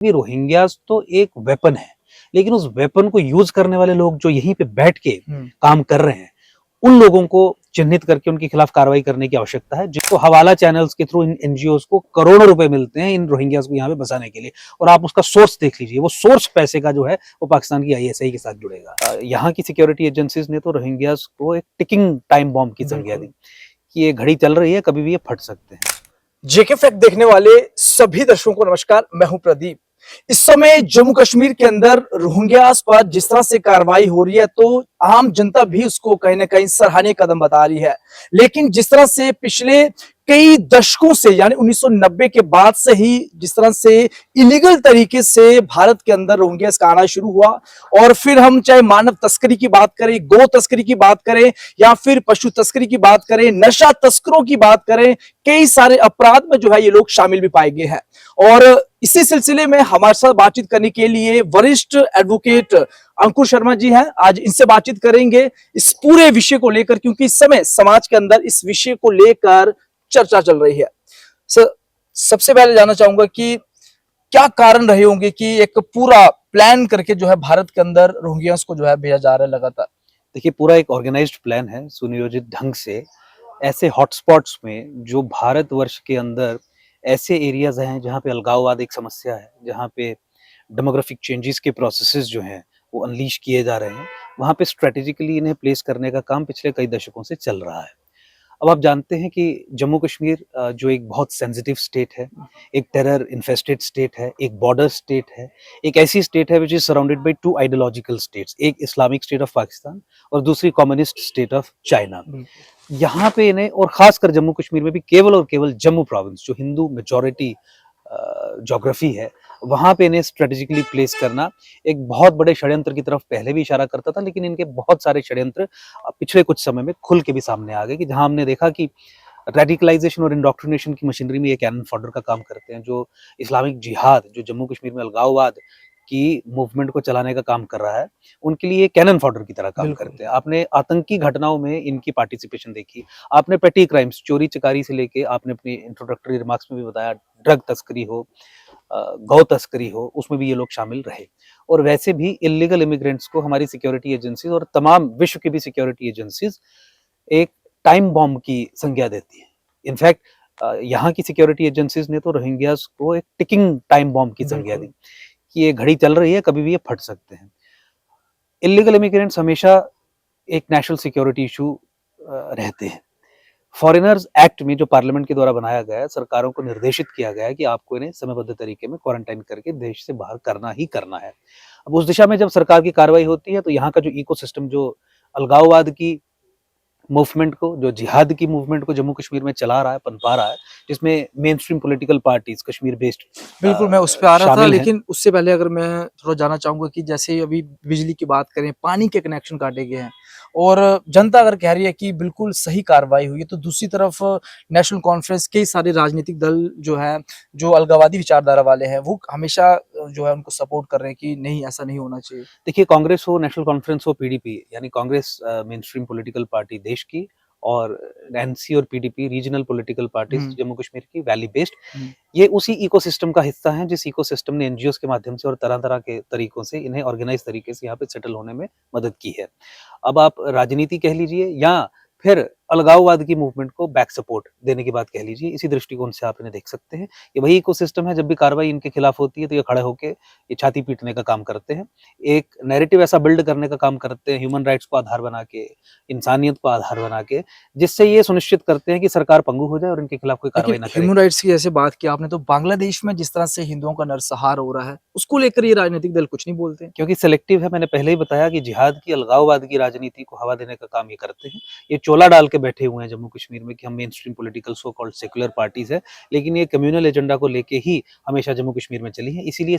कि रोहिंग्यास तो एक वेपन है, लेकिन उस वेपन को यूज करने वाले लोग जो यहीं पे बैठ के काम कर रहे हैं, उन लोगों को चिन्हित करके उनके खिलाफ कार्रवाई करने की आवश्यकता है। जिसको हवाला चैनल्स के थ्रू इन एनजीओज को करोड़ों रुपए मिलते हैं इन रोहिंग्यास को यहाँ पे बसाने के लिए, और आप उसका सोर्स देख लीजिए, वो सोर्स पैसे का जो है वो पाकिस्तान की आईएसआई के साथ जुड़ेगा। यहाँ की सिक्योरिटी एजेंसीज ने तो रोहिंग्यास को एक टिकिंग टाइम बॉम्ब की संज्ञा दी कि ये घड़ी चल रही है, कभी भी ये फट सकते हैं। जेके फैक्ट देखने वाले सभी दर्शकों को नमस्कार, मैं हूं प्रदीप। इस समय जम्मू कश्मीर के अंदर रोहिंग्यास पर जिस तरह से कार्रवाई हो रही है तो आम जनता भी उसको कहीं ना कहीं सराहनीय कदम बता रही है। लेकिन जिस तरह से पिछले कई दशकों से यानी 1990 के बाद से ही जिस तरह से इलीगल तरीके से भारत के अंदर रोहिंग्यास का आना शुरू हुआ, और फिर हम चाहे मानव तस्करी की बात करें, गो तस्करी की बात करें, या फिर पशु तस्करी की बात करें, नशा तस्करों की बात करें, कई सारे अपराध में जो है ये लोग शामिल भी पाए गए हैं। और इसी सिलसिले में हमारे साथ बातचीत करने के लिए वरिष्ठ एडवोकेट अंकुर शर्मा जी हैं। आज इनसे बातचीत करेंगे इस पूरे विषय को लेकर, क्योंकि इस समय समाज के अंदर इस विषय को लेकर चर्चा चल रही है। सर, सबसे पहले जानना चाहूंगा कि क्या कारण रहे होंगे कि एक पूरा प्लान करके जो है भारत के अंदर रोहिंग्यास को जो है भेजा जा रहा है लगातार। देखिए, पूरा एक ऑर्गेनाइज्ड प्लान है, सुनियोजित ढंग से ऐसे हॉटस्पॉट्स में जो भारतवर्ष के अंदर ऐसे एरियाज हैं जहाँ पे अलगाववाद एक समस्या है, जहाँ पे डेमोग्राफिक चेंजेस के प्रोसेसेस जो हैं वो अनलीश किए जा रहे हैं, वहाँ पे स्ट्रेटेजिकली इन्हें प्लेस करने का काम पिछले कई दशकों से चल रहा है। अब आप जानते हैं कि जम्मू कश्मीर जो एक बहुत सेंसिटिव स्टेट है, एक टेरर इन्फेस्टेड स्टेट है, एक बॉर्डर स्टेट है, एक ऐसी स्टेट है which is surrounded by two ideological states, एक इस्लामिक स्टेट ऑफ पाकिस्तान और दूसरी कम्युनिस्ट स्टेट ऑफ चाइना। यहाँ पे इन्हें, और खासकर जम्मू कश्मीर में भी केवल और केवल जम्मू प्रोविंस जो हिंदू मेजॉरिटी ज्योग्राफी है, वहां पे इन्हें स्ट्रेटेजिकली प्लेस करना एक बहुत बड़े षड्यंत्र की तरफ पहले भी इशारा करता था, लेकिन इनके बहुत सारे षड्यंत्र पिछले कुछ समय में खुल के भी सामने आ गए कि जहां हमने देखा कि रेडिकलाइजेशन और इंडोक्ट्रिनेशन की मशीनरी में ये कैनन फॉडर का काम करते हैं, जो इस्लामिक जिहाद, जो जम्मू कश्मीर में अलगाववाद की मूवमेंट को चलाने का काम कर रहा है, उनके लिए कैनन फॉडर की तरह काम करते हैं। आपने आतंकी घटनाओं में इनकी पार्टिसिपेशन देखी, आपने पेटी क्राइम्स, चोरी चकारी से लेके, आपने अपनी इंट्रोडक्टरी रिमार्क्स में भी बताया, ड्रग तस्करी हो, गौ तस्करी हो, उसमें भी ये लोग शामिल रहे। और वैसे भी इलीगल इमिग्रेंट्स को हमारी सिक्योरिटी एजेंसीज और तमाम विश्व की भी सिक्योरिटी एजेंसीज एक टाइम बॉम्ब की संज्ञा देती है। इनफैक्ट यहाँ की सिक्योरिटी एजेंसीज ने तो रोहिंग्यास को एक टिकिंग टाइम बॉम्ब की संज्ञा दी कि ये घड़ी चल रही है, कभी भी ये फट सकते हैं। इलीगल इमिग्रेंट्स हमेशा एक नेशनल सिक्योरिटी इशू रहते हैं। फॉरेनर्स एक्ट में जो पार्लियामेंट के द्वारा बनाया गया है, सरकारों को निर्देशित किया गया है कि आपको इन्हें समयबद्ध तरीके में क्वारंटाइन करके देश से बाहर करना ही करना है। अब उस दिशा में जब सरकार की कार्रवाई होती है तो यहाँ का जो इकोसिस्टम, जो अलगाववाद की मूवमेंट को, जो जिहाद की मूवमेंट को जम्मू कश्मीर में चला रहा है, पनपा रहा है, जिसमें main stream political parties Kashmir based बिल्कुल, मैं उस पे आ रहा था, शामिल हैं। लेकिन उससे पहले अगर मैं थोड़ा जानना चाहूंगा कि जैसे अभी बिजली की बात करें, पानी के कनेक्शन काटे गए हैं और जनता अगर कह रही है कि बिल्कुल सही कार्रवाई हुई है, तो दूसरी तरफ नेशनल कॉन्फ्रेंस कई सारे राजनीतिक दल जो है, जो अलगाववादी विचारधारा वाले हैं, वो हमेशा जो है उनको सपोर्ट कर रहे हैं कि नहीं, ऐसा नहीं होना चाहिए। देखिए, कांग्रेस हो, नेशनल कॉन्फ्रेंस हो, पीडीपी, यानी Congress main stream political party देश की, और एनसी और PDP regional political parties Jammu Kashmir की, वैली बेस्ड, ये उसी इकोसिस्टम का हिस्सा हैं जिस इकोसिस्टम ने एनजीओस के माध्यम से और तरह तरह के तरीकों से इन्हें ऑर्गेनाइज तरीके से यहाँ पे सेटल होने में मदद की है। अब आप राजनीति कह लीजिए या फिर अलगाववाद की मूवमेंट को बैक सपोर्ट देने की बात कह लीजिए, इसी दृष्टिकोण से आप इन्हें देख सकते हैं। ये वही इकोसिस्टम है, जब भी कार्रवाई इनके खिलाफ होती है तो ये खड़े होके ये छाती पीटने का काम करते हैं, एक नैरेटिव ऐसा बिल्ड करने का काम करते हैं, ह्यूमन राइट्स को आधार बना के, इंसानियत को आधार बना के, जिससे ये सुनिश्चित करते हैं कि सरकार पंगु हो जाए और इनके खिलाफ कोई कार्रवाई ना करे। ह्यूमन राइट्स की जैसे बात की आपने, तो बांग्लादेश में जिस तरह से हिंदुओं का नरसंहार हो रहा है, उसको लेकर ये राजनीतिक दल कुछ नहीं बोलते, क्योंकि सेलेक्टिव है। मैंने पहले ही बताया कि जिहाद की, अलगाववाद की राजनीति को हवा देने का काम ये करते हैं। ये चोला डाल के बैठे हुए हैं जम्मू कश्मीर में कि हम main stream political so called secular parties है, लेकिन ये कम्युनल एजेंडा को लेके ही हमेशा जम्मू कश्मीर में चली है। इसीलिए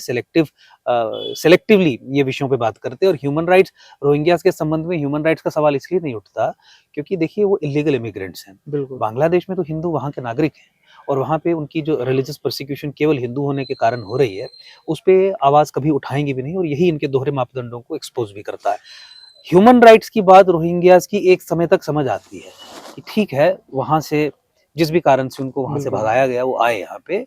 सेलेक्टिवली ये विषयों पे बात करते हैं। और ह्यूमन राइट्स, रोहिंग्यास के संबंध में ह्यूमन राइट्स का सवाल इसलिए नहीं उठता क्योंकि देखिए, वो इलीगल इमिग्रेंट्स हैं। बिल्कुल बांग्लादेश में तो हिंदू वहाँ के नागरिक हैं, और वहाँ पे उनकी जो रिलीजियस परसिक्यूशन केवल हिंदू होने के कारण हो रही है, उस पे आवाज कभी उठाएंगे भी नहीं, और यही इनके दोहरे मापदंडों को एक्सपोज भी करता है। ह्यूमन राइट्स की बात रोहिंग्यास की एक समय तक समझ आती है कि ठीक है, वहां से जिस भी कारण से उनको वहां से भगाया गया, वो आए यहाँ पे,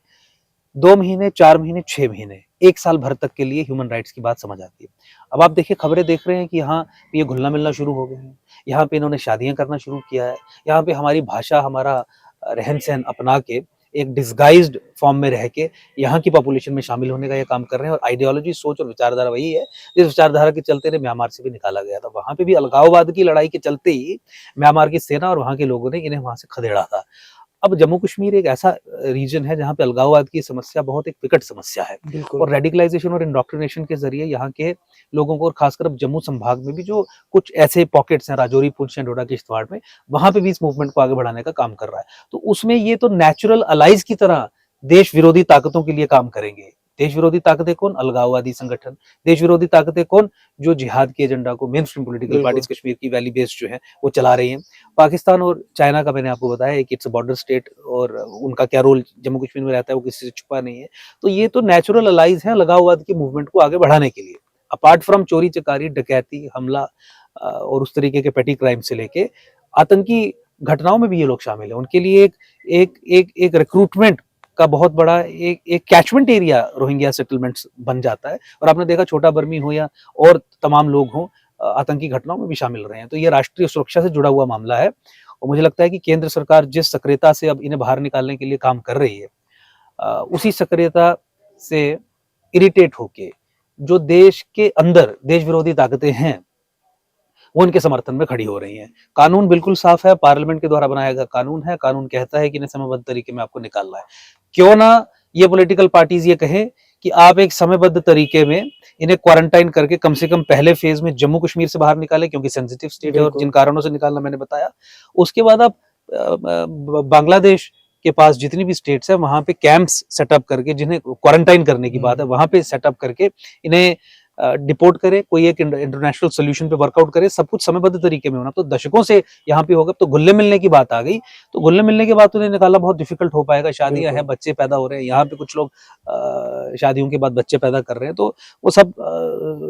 2 महीने, 4 महीने, 6 महीने, 1 साल भर तक के लिए ह्यूमन राइट्स की बात समझ आती है। अब आप देखिए खबरें देख रहे हैं कि यहाँ पे ये घुलना-मिलना शुरू हो गए हैं, यहाँ पे इन्होंने शादियाँ करना शुरू किया है, यहाँ पे हमारी भाषा, हमारा रहन-सहन अपना के एक डिसगाइज्ड फॉर्म में रह के यहाँ की पॉपुलेशन में शामिल होने का ये काम कर रहे हैं और आइडियोलॉजी, सोच और विचारधारा वही है, जिस विचारधारा के चलते इन्हें म्यांमार से भी निकाला गया था। वहाँ पे भी अलगाववाद की लड़ाई के चलते ही म्यांमार की सेना और वहाँ के लोगों ने इन्हें वहाँ से खदेड़ा था। अब जम्मू कश्मीर एक ऐसा रीजन है जहाँ पे अलगाववाद की समस्या बहुत एक विकट समस्या है बिल्कुल। और रेडिकलाइजेशन और इंडोक्ट्रिनेशन के जरिए यहाँ के लोगों को और खासकर अब जम्मू संभाग में भी जो कुछ ऐसे पॉकेट्स हैं राजौरी, पुंछ, डोडा, किश्तवाड़ में, वहां पे भी इस मूवमेंट को आगे बढ़ाने का काम कर रहा है। तो उसमें ये तो नेचुरल अलाइज की तरह देश विरोधी ताकतों के लिए काम करेंगे। देश विरोधी ताकतें कौन? अलगाववादी संगठन। देश विरोधी ताकतें कौन? जो जिहाद के एजेंडा को मेन स्ट्रीम पॉलिटिकल बिल्कुल। पार्टीज कश्मीर की वैली बेस्ड जो है वो चला रही हैं। पाकिस्तान और चाइना का मैंने आपको बताया कि इट्स अ बॉर्डर स्टेट और उनका क्या रोल जम्मू कश्मीर में रहता है वो किसी से छुपा नहीं है। तो ये तो नेचुरल अलाइज हैं अलगाववाद की मूवमेंट को आगे बढ़ाने के लिए। अपार्ट फ्रॉम चोरी चकारी, डकैती, हमला और उस तरीके के पेटी क्राइम से लेके आतंकी घटनाओं में भी ये लोग शामिल हैं। उनके लिए एक रिक्रूटमेंट का बहुत बड़ा एक कैचमेंट एरिया रोहिंग्या सेटलमेंट्स बन जाता है और आपने देखा छोटा बर्मी हो या और तमाम लोग हों आतंकी घटनाओं में भी शामिल रहे हैं। तो ये राष्ट्रीय सुरक्षा से जुड़ा हुआ मामला है और मुझे लगता है कि केंद्र सरकार जिस सक्रियता से अब इन्हें बाहर निकालने के लिए काम कर रही है उसी सक्रियता से इरिटेट होके जो देश के अंदर देश विरोधी ताकतें हैं वो इनके समर्थन में खड़ी हो रही हैं। कानून बिल्कुल साफ है, पार्लियामेंट के द्वारा बनाया गया कानून है। कानून कहता है कि इन्हें समयबद्ध तरीके में आपको निकालना है। क्यों ना ये पॉलिटिकल पार्टीज ये कहें कि आप एक समयबद्ध तरीके में इन्हें क्वारंटाइन करके कम से कम पहले फेज में जम्मू कश्मीर से बाहर निकालें क्योंकि सेंसिटिव स्टेट है और जिन कारणों से निकालना मैंने बताया। उसके बाद आप बांग्लादेश के पास जितनी भी स्टेट्स है वहां पे कैंप्स सेटअप करके जिन्हें क्वारंटाइन करने की बात है वहां पे सेटअप करके इन्हें डिपोर्ट करे, कोई एक इंटरनेशनल सोल्यूशन पे वर्कआउट करे, सब कुछ समयबद्ध तरीके में होना। तो दशकों से यहाँ पे होगा तो घुलने मिलने की बात आ गई, तो घुलने मिलने के बाद तो निकालना बहुत डिफिकल्ट हो पाएगा। शादियां हैं, बच्चे पैदा हो रहे हैं, यहाँ पे कुछ लोग शादियों के बाद बच्चे पैदा कर रहे हैं, तो वो सब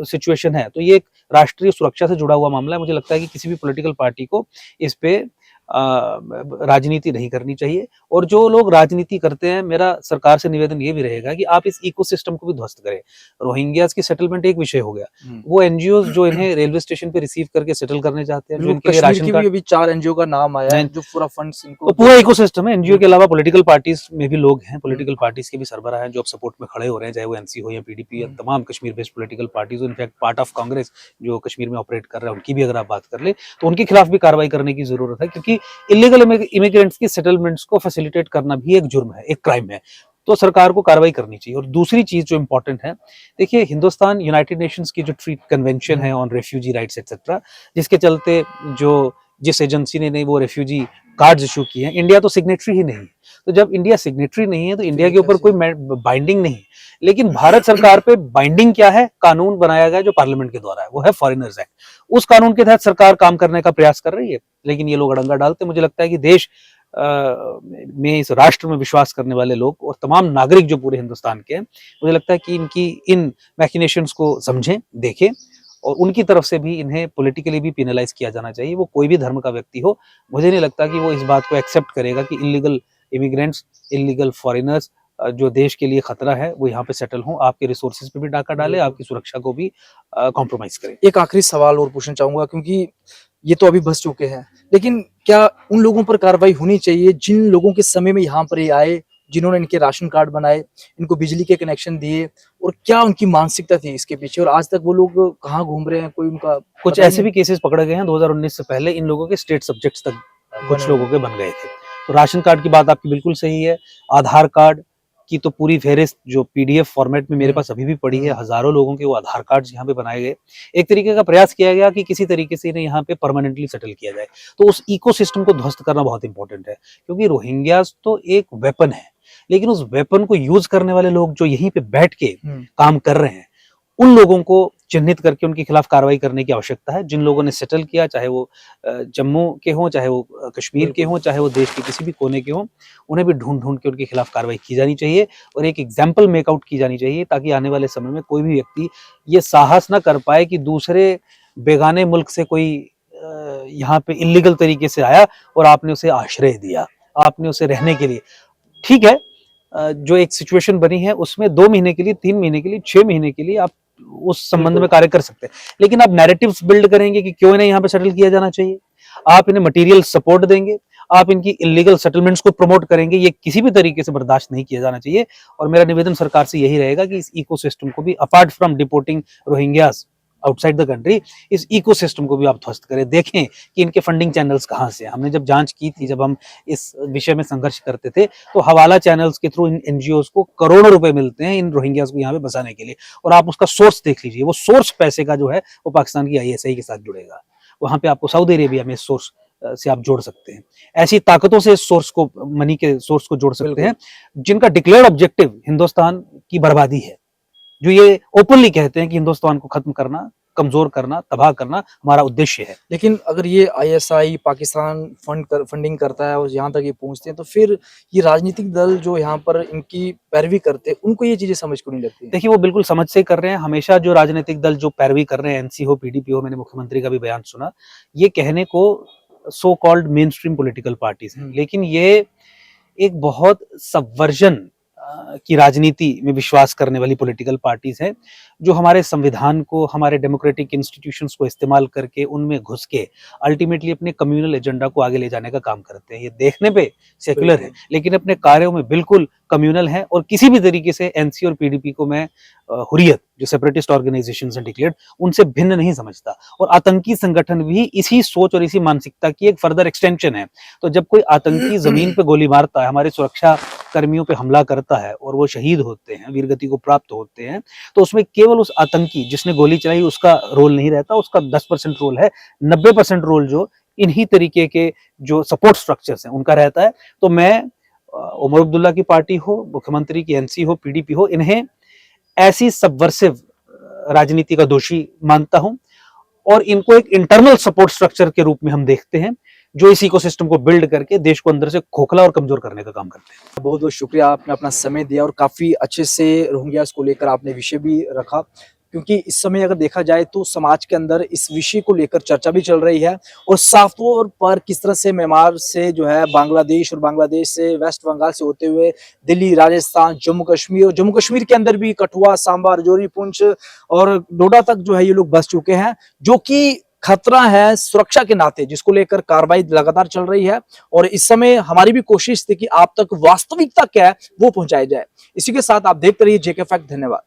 सिचुएशन है। तो ये एक राष्ट्रीय सुरक्षा से जुड़ा हुआ मामला है। मुझे लगता है कि किसी भी पॉलिटिकल पार्टी को इस पे राजनीति नहीं करनी चाहिए और जो लोग राजनीति करते हैं मेरा सरकार से निवेदन ये भी रहेगा कि आप इस इकोसिस्टम को भी ध्वस्त करें। रोहिंग्यास की सेटलमेंट एक विषय हो गया, वो एनजीओ जो इन्हें रेलवे स्टेशन पे रिसीव करके सेटल करने चाहते हैं, जो इनके लिए राशन कार्ड, अभी 4 एनजीओ का नाम आया है जो पूरा फंड्स इनको, तो पूरा इकोसिस्टम है। एनजीओ के अलावा पॉलिटिकल पार्टीज में भी लोग हैं, पॉलिटिकल पार्टीज के भी सरबराह हैं जो अब सपोर्ट में खड़े हो रहे हैं, चाहे वो एनसी हो या पीडीपी या तमाम Kashmir based political parties, in fact part of Congress जो कश्मीर में ऑपरेट कर रहा है उनकी भी अगर आप बात कर ले तो उनके खिलाफ भी कार्रवाई करने की जरूरत है क्योंकि इलीगल इमिग्रेंट्स की सेटलमेंट्स को फैसिलिटेट करना भी एक जुर्म है, एक क्राइम है। तो सरकार को कार्रवाई करनी चाहिए। और दूसरी चीज जो इंपॉर्टेंट है, देखिए हिंदुस्तान यूनाइटेड नेशंस की जो ट्रीट कन्वेंशन है ऑन रेफ्यूजी राइट्स एक्सेट्रा, जिसके चलते जिस एजेंसी ने वो रेफ्यूजी कार्ड्स इशू किए हैं, इंडिया तो सिग्नेटरी ही नहीं है। तो जब इंडिया सिग्नेटरी नहीं है तो इंडिया के ऊपर कोई बाइंडिंग नहीं है। लेकिन भारत सरकार पे बाइंडिंग क्या है? कानून बनाया गया जो पार्लियामेंट के द्वारा है, वो है फॉरेनर्स एक्ट। उस कानून के तहत सरकार काम करने का प्रयास कर रही है, लेकिन ये लोग अड़ंगा डालते। मुझे लगता है कि देश में, इस राष्ट्र में विश्वास करने वाले लोग और तमाम नागरिक जो पूरे हिंदुस्तान के हैं, मुझे लगता है कि इनकी इन मैकिनेशंस को समझें, देखें और उनकी तरफ से भी इन्हें पॉलिटिकली भी पिनलाइज किया जाना चाहिए। वो कोई भी धर्म का व्यक्ति हो, मुझे नहीं लगता कि वो इस बात को एक्सेप्ट करेगा कि इलीगल इमिग्रेंट्स, इलीगल फॉरेनर्स जो देश के लिए खतरा है वो यहाँ पे सेटल हों, आपके रिसोर्सेज पे भी डाका डाले, आपकी सुरक्षा को भी कॉम्प्रोमाइज करें। एक आखिरी सवाल और पूछना चाहूंगा, क्योंकि ये तो अभी बस चुके हैं, लेकिन क्या उन लोगों पर कार्रवाई होनी चाहिए जिन लोगों के समय में यहाँ पर ये आए, जिन्होंने इनके राशन कार्ड बनाए, इनको बिजली के कनेक्शन दिए, और क्या उनकी मानसिकता थी इसके पीछे, और आज तक वो लोग कहाँ घूम रहे हैं, कोई उनका कुछ ऐसे भी केसेस पकड़े गए हैं 2019 से पहले, इन लोगों के स्टेट सब्जेक्ट्स तक कुछ लोगों के बन गए थे। तो राशन कार्ड की बात आपकी बिल्कुल सही है। आधार कार्ड की तो पूरी फेहरिस्त जो पीडीएफ फॉर्मेट में मेरे पास अभी भी पड़ी है, हजारों लोगों के वो आधार कार्ड यहाँ पे बनाए गए। एक तरीके का प्रयास किया गया कि किसी तरीके से इन्हें यहाँ पे परमानेंटली सेटल किया जाए। तो उस इकोसिस्टम को ध्वस्त करना बहुत इंपॉर्टेंट है, क्योंकि रोहिंग्यास तो एक वेपन है, लेकिन उस वेपन को यूज करने वाले लोग जो यहीं पे बैठ के काम कर रहे हैं, उन लोगों को चिन्हित करके उनके खिलाफ कार्रवाई करने की आवश्यकता है। जिन लोगों ने सेटल किया, चाहे वो जम्मू के हों, चाहे वो कश्मीर के हों, चाहे वो देश के किसी भी कोने के हों, उन्हें भी ढूंढ ढूंढ के उनके खिलाफ कार्रवाई की जानी चाहिए और एक एग्जाम्पल मेकआउट की जानी चाहिए, ताकि आने वाले समय में कोई भी व्यक्ति ये साहस ना कर पाए कि दूसरे बेगाने मुल्क से कोई यहाँ पे इलीगल तरीके से आया और आपने उसे आश्रय दिया, आपने उसे रहने के लिए। ठीक है, जो एक सिचुएशन बनी है उसमें 2 महीने के लिए, 3 महीने के लिए, 6 महीने के लिए आप उस संबंध में कार्य कर सकते हैं। लेकिन आप नैरेटिव्स बिल्ड करेंगे कि क्यों इन्हें यहाँ पे सेटल किया जाना चाहिए, आप इन्हें मटेरियल सपोर्ट देंगे, आप इनकी इलीगल सेटलमेंट्स को प्रमोट करेंगे, ये किसी भी तरीके से बर्दाश्त नहीं किया जाना चाहिए। और मेरा निवेदन सरकार से यही रहेगा कि इस इकोसिस्टम को भी, apart from deporting Rohingyas outside the country, इस इकोसिस्टम को भी आप ध्वस्त करें। देखें कि इनके फंडिंग चैनल्स कहाँ से हैं। हमने जब जांच की थी, जब हम इस विषय में संघर्ष करते थे, तो हवाला चैनल्स के थ्रू इन एनजीओज को करोड़ों रुपए मिलते हैं इन रोहिंग्यास को यहाँ पे बसाने के लिए। और आप उसका सोर्स देख लीजिए, वो सोर्स पैसे का जो है वो पाकिस्तान की आईएसआई के साथ जुड़ेगा। वहां पे आपको सऊदी अरेबिया में इस सोर्स से आप जोड़ सकते हैं। ऐसी ताकतों से इस सोर्स को, मनी के सोर्स को जोड़ सकते हैं जिनका डिक्लेयर्ड ऑब्जेक्टिव हिंदुस्तान की बर्बादी है, जो ये ओपनली कहते हैं कि हिंदुस्तान को खत्म करना, कमजोर करना, तबाह करना हमारा उद्देश्य है। लेकिन अगर ये आईएसआई पाकिस्तान फंडिंग करता है और यहाँ तक ये पहुंचते हैं, तो फिर ये राजनीतिक दल जो यहाँ पर इनकी पैरवी करते हैं, उनको ये चीजें समझ को नहीं लगती। देखिए, वो बिल्कुल समझ से कर रहे हैं। हमेशा जो राजनीतिक दल जो पैरवी कर रहे हैं, एनसी हो, पीडीपी हो, मैंने मुख्यमंत्री का भी बयान सुना, ये कहने को so called main stream political parties हैं, लेकिन ये एक बहुत सबवर्जन की राजनीति में विश्वास करने वाली पॉलिटिकल पार्टीज हैं, जो हमारे संविधान को, हमारे डेमोक्रेटिक इंस्टीट्यूशंस को इस्तेमाल करके उनमें घुस के अल्टीमेटली अपने कम्युनल एजेंडा को आगे ले जाने का काम करते हैं। ये देखने पे सेक्युलर है, लेकिन अपने कार्यों में बिल्कुल कम्युनल है। और किसी भी तरीके से एनसी और पीडीपी को मैं हुर्रियत, जो सेपरेटिस्ट ऑर्गेनाइजेशन है डिक्लेयर्ड, उनसे भिन्न नहीं समझता। और आतंकी संगठन भी इसी सोच और इसी मानसिकता की एक फर्दर एक्सटेंशन है। तो जब कोई आतंकी जमीन पे गोली मारता है, हमारे सुरक्षा कर्मियों पे हमला करता है और वो शहीद होते हैं, वीरगति को प्राप्त होते हैं, तो उसमें केवल उस आतंकी जिसने गोली चलाई उसका रोल नहीं रहता, उसका 10% रोल है। 90% रोल जो इन्हीं तरीके के जो सपोर्ट स्ट्रक्चर्स हैं उनका रहता है। तो मैं उमर अब्दुल्ला की पार्टी हो, मुख्यमंत्री की एनसी हो, पीडीपी हो, इन्हें ऐसी सबवर्सिव राजनीति का दोषी मानता हूं। और इनको एक इंटरनल सपोर्ट स्ट्रक्चर के रूप में हम देखते हैं, जो इस इकोसिस्टम को बिल्ड करके देश को अंदर से खोखला और कमजोर करने का काम करते हैं। बहुत बहुत शुक्रिया, आपने अपना समय दिया और काफी अच्छे से रोहिंग्यास को लेकर आपने विषय भी रखा, क्योंकि इस समय अगर देखा जाए तो समाज के अंदर इस विषय को लेकर चर्चा भी चल रही है। और साफ तौर पर किस तरह से म्यांमार से जो है बांग्लादेश, और बांग्लादेश से वेस्ट बंगाल से होते हुए दिल्ली, राजस्थान, जम्मू कश्मीर, और जम्मू कश्मीर के अंदर भी कठुआ, सांबा, राजौरी, पुंछ और डोडा तक जो है ये लोग बस चुके हैं, जो कि खतरा है सुरक्षा के नाते, जिसको लेकर कार्रवाई लगातार चल रही है। और इस समय हमारी भी कोशिश थी कि आप तक वास्तविकता क्या है वो पहुंचाई जाए। इसी के साथ आप देखते रहिए जेके फैक्ट। धन्यवाद।